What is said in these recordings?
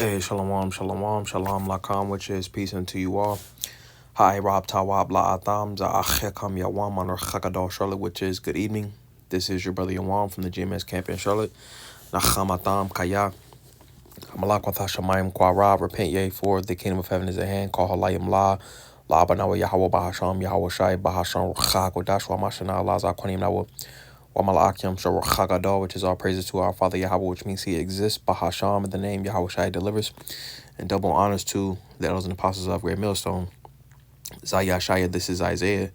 Hey, shalom, shalom, shalom lakam, which is peace unto you all. Hi, Rob Tawab La Atam, Za'achekam Yawam on Chakadal Charlotte, which is good evening. This is your brother Yawam from the GMS camp in Charlotte. Nacham Atam Kaya. Malak Shamayim Kwa repent ye, for the kingdom of heaven is at hand. Call Halayim La. La Banawa Yahweh Bahasham, Yahweh Shai Bahasham Rachak, Wadashwa Mashana, Allah Zakwanim Nawa. Wamalakyam Sharachagadal, which is all praises to our Father Yahweh, which means he exists. Bahasham, in the name Yahweh Shai delivers. And double honors to the elders and apostles of Great Millstone. Zayah Shaya, this is Isaiah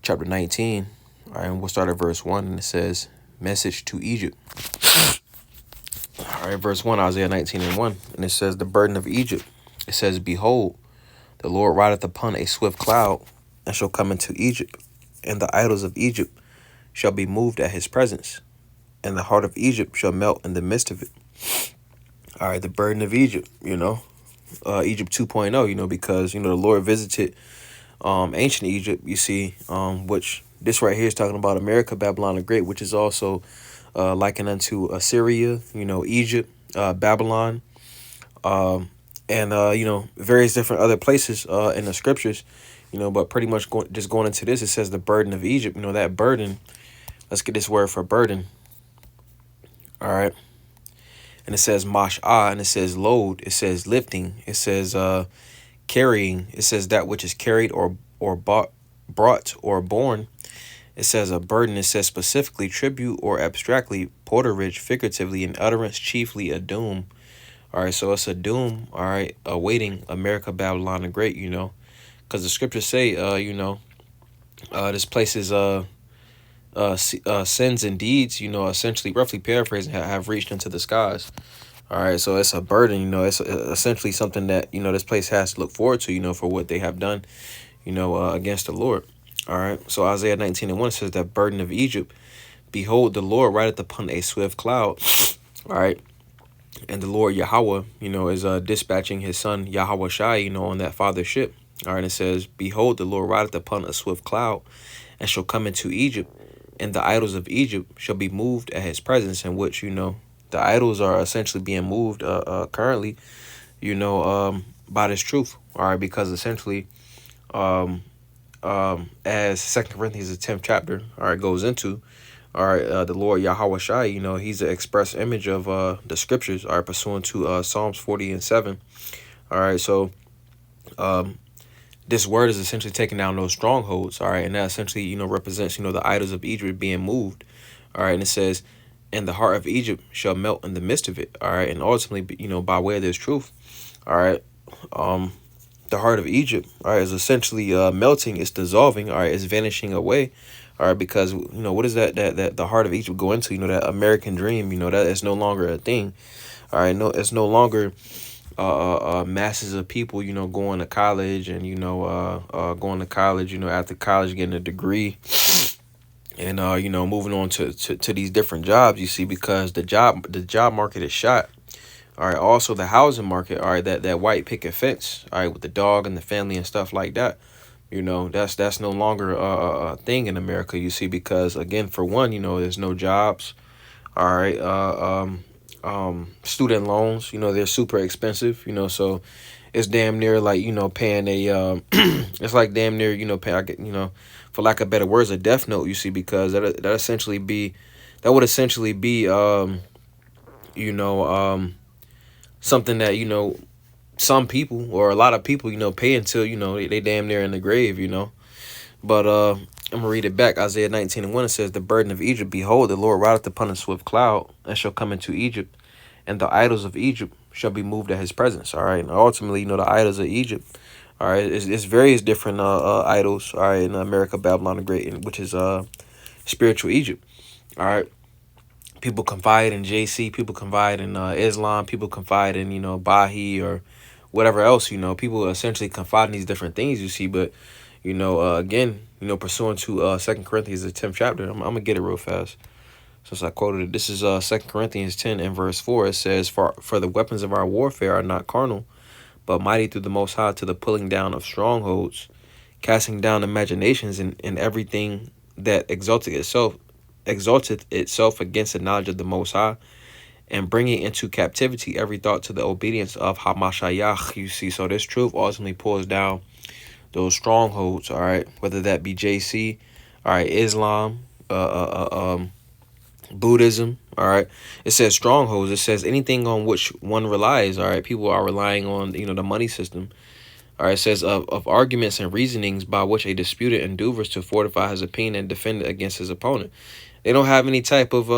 chapter 19. All right, and we'll start at verse 1, and it says, Message to Egypt. All right, verse 1, Isaiah 19 and 1. And it says, The burden of Egypt. It says, Behold, the Lord rideth upon a swift cloud, and shall come into Egypt, and the idols of Egypt shall be moved at his presence, and the heart of Egypt shall melt in the midst of it. All right, the burden of Egypt, Egypt 2.0, because, the Lord visited ancient Egypt, you see, which this right here is talking about America, Babylon the Great, which is also likened unto Assyria, Egypt, Babylon, and, various different other places in the scriptures, but pretty much just going into this, it says the burden of Egypt, that burden. Let's get this word for burden. All right. And it says mash'ah, and it says load, it says lifting, it says carrying, it says that which is carried or brought or borne. It says a burden, it says specifically tribute or abstractly, porterage, figuratively, an utterance, chiefly a doom. All right, so it's a doom, all right, awaiting America, Babylon the Great, because the scriptures say, this place is sins and deeds, essentially, roughly paraphrasing, have reached into the skies. All right, so it's a burden, it's essentially something that, this place has to look forward to, for what they have done, against the Lord. All right, so Isaiah 19 and 1 says that burden of Egypt, behold, the Lord rideth upon a swift cloud. All right, and the Lord Yahweh, is dispatching his son Yahweh Shai, on that father's ship. All right, and it says, behold, the Lord rideth upon a swift cloud, and shall come into Egypt, and the idols of Egypt shall be moved at his presence, in which, the idols are essentially being moved currently, by this truth. All right, because essentially, as 2 Corinthians, the 10th chapter, all right, goes into, all right, the Lord Yahweh Shai, he's the express image of the scriptures, all right, pursuant to Psalms 40 and 7. All right, so this word is essentially taking down those strongholds, all right, and that essentially, represents, the idols of Egypt being moved, all right, and it says, and the heart of Egypt shall melt in the midst of it, all right, and ultimately, by way of this truth, all right, the heart of Egypt, all right, is essentially melting, it's dissolving, all right, it's vanishing away, all right, because, what is that the heart of Egypt go into, that American dream, that is no longer a thing, all right, no, it's no longer masses of people, going to college and, going to college, after college, getting a degree and, moving on to these different jobs, you see, because the job market is shot. All right. Also, the housing market. All right. That white picket fence. All right. With the dog and the family and stuff like that. That's no longer a thing in America, you see, because, again, for one, there's no jobs. All right. Student loans, they're super expensive, so it's damn near like, paying a, it's like damn near, pay, for lack of better words, a death note, you see, because that would essentially be, something that, some people or a lot of people, pay until, they damn near in the grave, but, I'm gonna read it back. Isaiah 19 and 1, it says, the burden of Egypt, behold, the Lord rideth upon a swift cloud, and shall come into Egypt, and the idols of Egypt shall be moved at his presence. All right. And ultimately, the idols of Egypt, all right, it's various different idols, all right, in America, Babylon the Great, which is spiritual Egypt. All right. People confide in JC, people confide in Islam, people confide in, Bahi or whatever else, people essentially confide in these different things, you see, but again, pursuant to 2 Corinthians, the 10th chapter, I'm gonna get it real fast. Since I quoted it, this is 2 Corinthians 10 and verse 4. It says, For the weapons of our warfare are not carnal, but mighty through the Most High to the pulling down of strongholds, casting down imaginations and everything that exalteth itself against the knowledge of the Most High, and bringing into captivity every thought to the obedience of Hamashiach. You see, so this truth ultimately pulls down those strongholds, all right, whether that be JC, all right, Islam, Buddhism, all right. It says strongholds. It says anything on which one relies, all right. People are relying on, the money system. All right, it says of arguments and reasonings by which a disputant endeavors to fortify his opinion and defend it against his opponent. They don't have any type of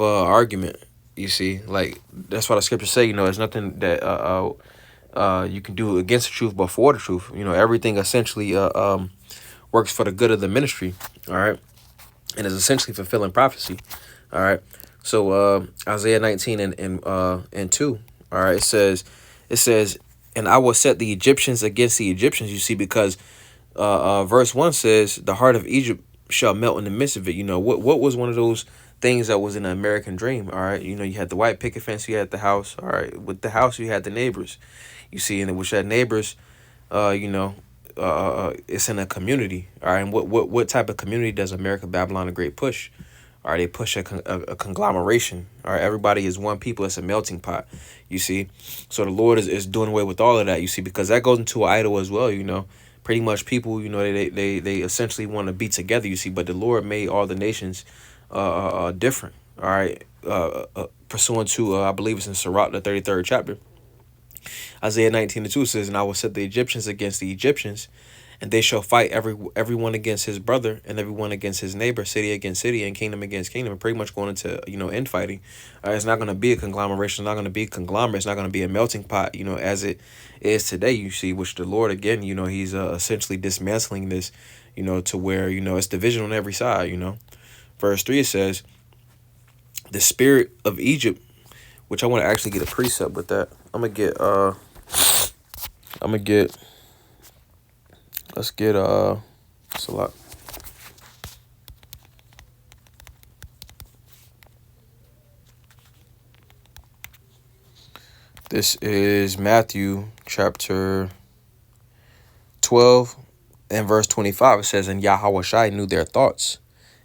argument. You see, like that's why the scriptures say, there's nothing that you can do against the truth but for the truth. Everything essentially works for the good of the ministry. All right, and is essentially fulfilling prophecy. All right, so Isaiah 19 and 2. All right, it says, and I will set the Egyptians against the Egyptians. You see, because verse 1 says, the heart of Egypt shall melt in the midst of it. What was one of those things that was in the American dream? All right, you had the white picket fence, you had the house. All right, with the house you had the neighbors. You see, and which had neighbors, it's in a community. All right, and what type of community does America Babylon the Great push? All right, they push a conglomeration. All right, everybody is one people. It's a melting pot. You see, so the Lord is doing away with all of that. You see, because that goes into an idol as well. Pretty much people. They essentially want to be together. You see, but the Lord made all the nations different. All right, pursuant to I believe it's in Sirach, the 33rd chapter. Isaiah 19:2 says, and I will set the Egyptians against the Egyptians, and they shall fight everyone against his brother, and everyone against his neighbor, city against city, and kingdom against kingdom. And pretty much going into infighting. It's not going to be a conglomeration. It's not going to be a conglomerate. It's not going to be a melting pot. As it is today. You see, which the Lord again. He's essentially dismantling this. To where it's division on every side. Verse 3 it says, the spirit of Egypt, which I want to actually get a precept with that. Let's get it's a lot. This is Matthew chapter 12 and verse 25. It says, and Yahweh knew their thoughts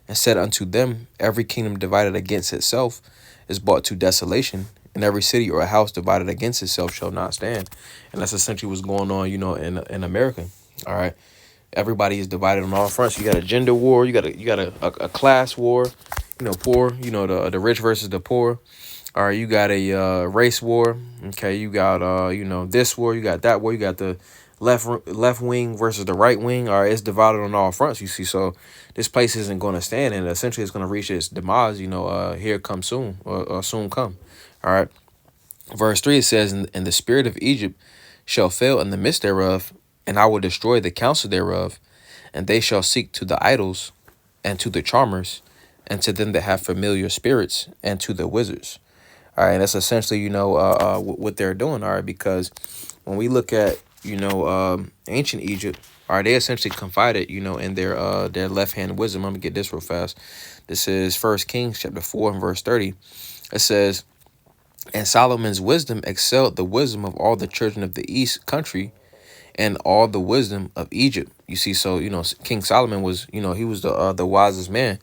and said unto them, every kingdom divided against itself is brought to desolation, and every city or a house divided against itself shall not stand. And that's essentially what's going on, in America. All right. Everybody is divided on all fronts. You got a gender war. You got a class war. Poor. The rich versus the poor. All right. You got a race war. Okay. You got this war. You got that war. You got the left wing versus the right wing. All right. It's divided on all fronts. You see. So this place isn't going to stand, and essentially it's going to reach its demise. Here come soon, or soon come. All right. Verse 3 it says, and the spirit of Egypt shall fail in the midst thereof, and I will destroy the counsel thereof, and they shall seek to the idols, and to the charmers, and to them that have familiar spirits, and to the wizards. All right, and that's essentially, what they're doing. All right, because when we look at, ancient Egypt, all right, they essentially confided, in their left-hand wisdom. I'm gonna get this real fast. This is 1 Kings chapter 4 and verse 30. It says, and Solomon's wisdom excelled the wisdom of all the children of the east country, and all the wisdom of Egypt. You see, so King Solomon was, he was the wisest man.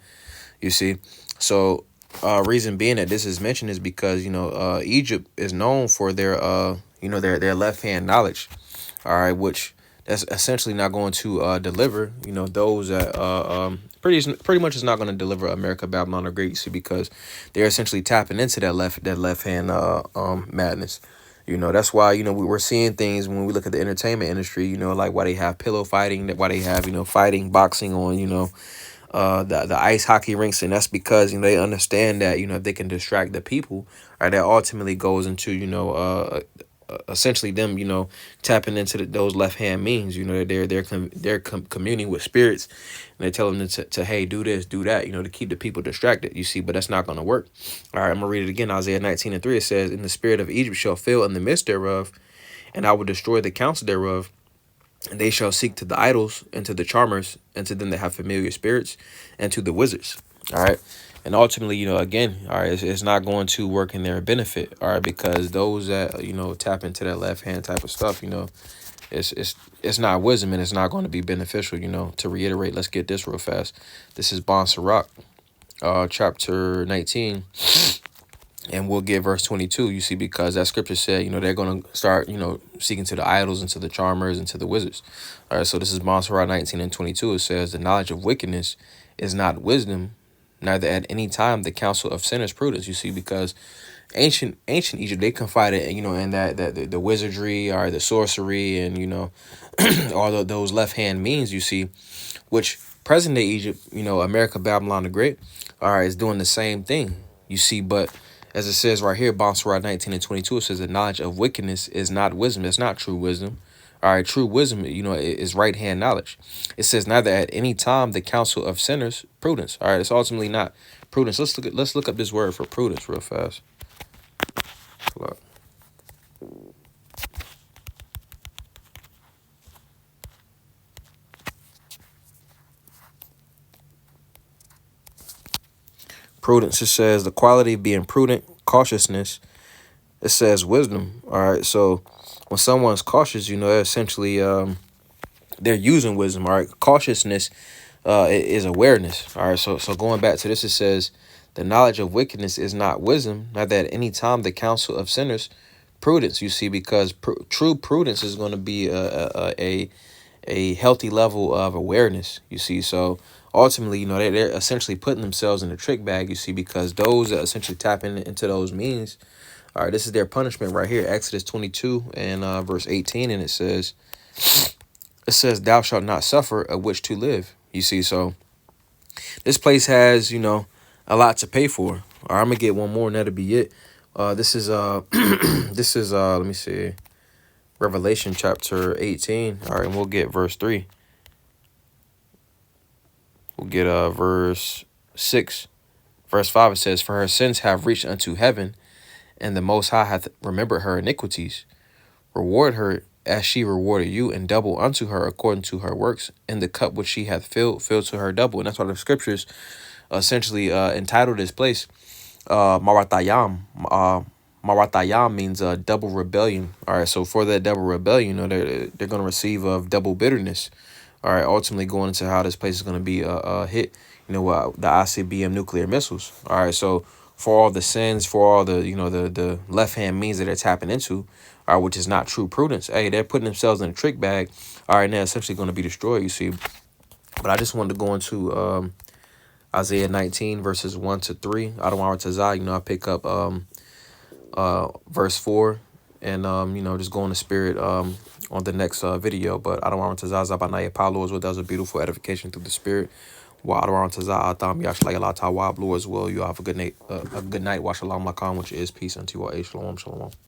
You see, so reason being that this is mentioned is because Egypt is known for their their left hand knowledge. All right, which that's essentially not going to deliver those that pretty much is not going to deliver America Babylon the Great. You see, because they're essentially tapping into that left hand madness. That's why, we're seeing things when we look at the entertainment industry, like why they have pillow fighting, why they have, fighting, boxing on, the ice hockey rinks. And that's because, they understand that, if they can distract the people, right, that ultimately goes into, essentially them, tapping into those left hand means, they're communing with spirits, and they tell them to hey, do this, do that, to keep the people distracted. You see, but that's not going to work. All right, I'm gonna read it again. Isaiah 19 and 3. It says, "In the spirit of Egypt shall fail in the midst thereof, and I will destroy the counsel thereof, and they shall seek to the idols and to the charmers and to them that have familiar spirits and to the wizards." All right. And ultimately, again, all right, it's not going to work in their benefit, all right, because those that, tap into that left hand type of stuff, it's not wisdom, and it's not going to be beneficial, to reiterate. Let's get this real fast. This is Bon Sirach, chapter 19, and we'll get verse 22, you see, because that scripture said, they're going to start, seeking to the idols and to the charmers and to the wizards. All right, so this is Montserrat 19 and 22. It says, the knowledge of wickedness is not wisdom, neither at any time the counsel of sinners prudence, you see, because ancient Egypt, they confided, in that the wizardry or the sorcery and, all those left hand means, you see, which present day Egypt, America, Babylon the Great, all right, is doing the same thing, you see. But as it says right here, Bonsarah 19 and 22, it says the knowledge of wickedness is not wisdom. It's not true wisdom. All right, true wisdom, is right hand knowledge. It says neither at any time the counsel of sinners prudence. All right, it's ultimately not prudence. Let's look up this word for prudence real fast. Look. Prudence, it says the quality of being prudent, cautiousness. It says wisdom. All right, so when someone's cautious, essentially they're using wisdom. All right, cautiousness is awareness. All right, so going back to this, it says the knowledge of wickedness is not wisdom, not that any time the counsel of sinners prudence, you see, because true prudence is going to be a healthy level of awareness, you see. So ultimately, they're essentially putting themselves in a trick bag, you see, because those that essentially tap into those means, all right, this is their punishment right here, Exodus 22 and verse 18, and it says, thou shalt not suffer a witch to live, you see. So this place has, a lot to pay for. All right, I'm gonna get one more and that'll be it. This is this is let me see, Revelation chapter 18. All right, and we'll get verse 3. We'll get verse 6. Verse 5, it says, for her sins have reached unto heaven, and the Most High hath remembered her iniquities. Reward her as she rewarded you, and double unto her according to her works. And the cup which she hath filled to her double. And that's why the scriptures essentially entitled this place Maratayam. Maratayam means double rebellion. All right, so for that double rebellion, they're going to receive of double bitterness. All right, ultimately going into how this place is going to be hit, the ICBM nuclear missiles. All right, so for all the sins, for all the, the left hand means that they're tapping into, all right, which is not true prudence. Hey, they're putting themselves in a trick bag. All right, and they're essentially going to be destroyed, you see. But I just wanted to go into Isaiah 19 verses 1 to 3. Adonai Tazah, I pick up verse 4 and just go in the spirit on the next video. But Adonai Tazah Zabanaya Paulo as well. That was a beautiful edification through the spirit. Wa Adonai Tazah Atam Yashlay Allah Tawab Lord as well. You have a good night. Wa Shalom Lakam, which is peace unto you all. Shalom, shalom.